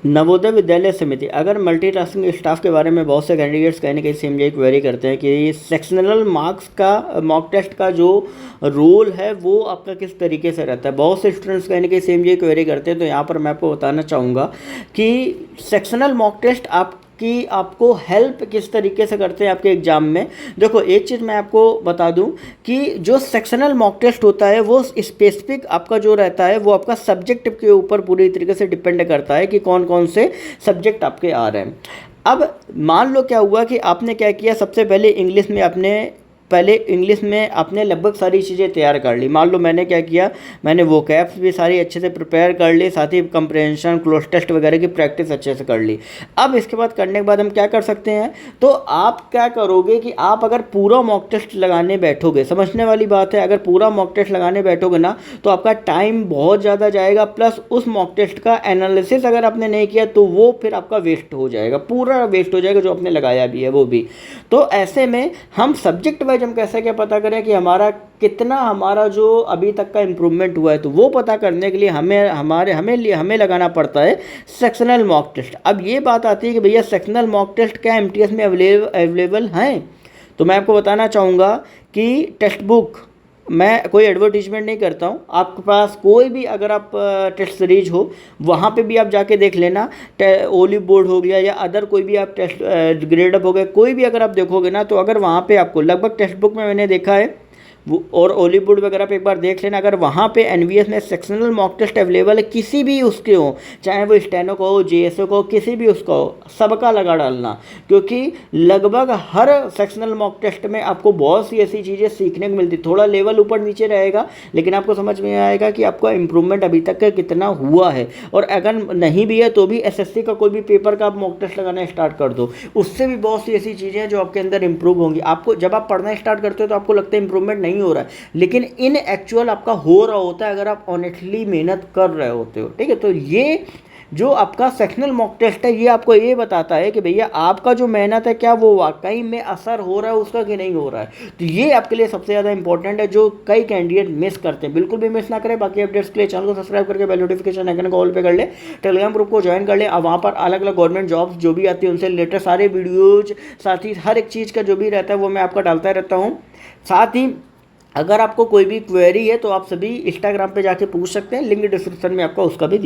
नवोदय विद्यालय समिति अगर multitasking staff के बारे में बहुत से कैंडिडेट्स कहीं ना कहीं सेम यही क्वेरी करते हैं कि सेक्शनल मार्क्स का मॉक टेस्ट का जो रोल है वो आपका किस तरीके से रहता है। बहुत से स्टूडेंट्स कहीं ना कहीं सेम यही क्वेरी करते हैं। तो यहाँ पर मैं आपको बताना चाहूँगा कि सेक्शनल मॉक टेस्ट कि आपको हेल्प किस तरीके से करते हैं आपके एग्ज़ाम में। देखो एक चीज़ मैं आपको बता दूं कि जो सेक्शनल मॉक टेस्ट होता है वो स्पेसिफिक आपका जो रहता है वो आपका सब्जेक्ट के ऊपर पूरी तरीके से डिपेंड करता है कि कौन कौन से सब्जेक्ट आपके आ रहे हैं। अब मान लो क्या हुआ कि आपने क्या किया, सबसे पहले इंग्लिश में आपने लगभग सारी चीज़ें तैयार कर ली। मान लो मैंने क्या किया, मैंने वो कैप्स भी सारी अच्छे से प्रिपेयर कर ली, साथ ही कंप्रेhension क्लोज टेस्ट वगैरह की प्रैक्टिस अच्छे से कर ली। अब इसके बाद करने के बाद हम क्या कर सकते हैं, तो आप क्या करोगे कि आप अगर पूरा मॉक टेस्ट लगाने बैठोगे, समझने वाली बात है, अगर पूरा मॉक टेस्ट लगाने बैठोगे ना तो आपका टाइम बहुत ज़्यादा जाएगा, प्लस उस मॉक टेस्ट का एनालिसिस अगर आपने नहीं किया तो वो फिर आपका वेस्ट हो जाएगा, पूरा वेस्ट हो जाएगा जो आपने लगाया भी है वो भी। तो ऐसे में हम सब्जेक्ट वाइज हम कैसे क्या पता करें कि हमारा जो अभी तक का इम्प्रूवमेंट हुआ है, तो वो पता करने के लिए हमें लगाना पड़ता है सेक्शनल मॉक टेस्ट। अब ये बात आती है कि भैया सेक्शनल मॉक टेस्ट क्या एमटीएस में अवेलेबल हैं, तो मैं आपको बताना चाहूँगा कि टेक्स्ट बुक, मैं कोई एडवर्टीजमेंट नहीं करता हूँ, आपके पास कोई भी अगर आप टेस्ट सीरीज हो वहाँ पे भी आप जाके देख लेना, ओलिव बोर्ड हो गया या अदर कोई भी आप टेस्ट ग्रेड अप हो गया, कोई भी अगर आप देखोगे ना तो अगर वहाँ पे आपको लगभग टेक्स्ट बुक में मैंने देखा है वो, और ओलिव बोर्ड वगैरह पे एक बार देख लेना, अगर वहाँ पे एनवीएस में सेक्शनल मॉक टेस्ट अवेलेबल है किसी भी उसके हो, चाहे वो स्टेनो का हो, जेएसओ का हो, किसी भी उसका हो, सबका लगा डालना, क्योंकि लगभग हर सेक्शनल मॉक टेस्ट में आपको बहुत सी ऐसी चीज़ें सीखने को मिलती। थोड़ा लेवल ऊपर नीचे रहेगा लेकिन आपको समझ में आएगा कि आपका इम्प्रूवमेंट अभी तक का कितना हुआ है। और अगर नहीं भी है तो भी एसएससी का कोई भी पेपर का आप मॉक टेस्ट लगाना स्टार्ट कर दो, उससे भी बहुत सी ऐसी चीज़ें हैं जो आपके अंदर इंप्रूव होंगी। आपको जब आप पढ़ना स्टार्ट करते हो तो आपको लगता है इंप्रूवमेंट नहीं हो रहा है, लेकिन इन एक्चुअल आपका हो रहा होता है अगर आप ऑनेस्टली मेहनत कर रहे होते हो। ठीक है, तो ये जो आपका सेक्शनल मॉक टेस्ट है ये आपको ये बताता है कि भैया आपका जो मेहनत है क्या वो वाकई में असर हो रहा है उसका कि नहीं हो रहा है। तो ये आपके लिए सबसे ज़्यादा इंपॉर्टेंट है जो कई कैंडिडेट मिस करते हैं। बिल्कुल भी मिस ना करें। बाकी अपडेट्स के लिए चैनल को सब्सक्राइब करके बेल नोटिफिकेशन आइकन को ऑल पे कर ले, टेलीग्राम ग्रुप को ज्वाइन कर ले। अब वहाँ पर अलग अलग गवर्नमेंट जॉब्स जो भी आती है उनसे रिलेटेड सारे वीडियोज, साथ ही हर एक चीज़ का जो भी रहता है वो मैं आपका डालता रहता हूँ। साथ ही अगर आपको कोई भी क्वेरी है तो आप सभी इंस्टाग्राम पे जाके पूछ सकते हैं, लिंक डिस्क्रिप्शन में आपका उसका भी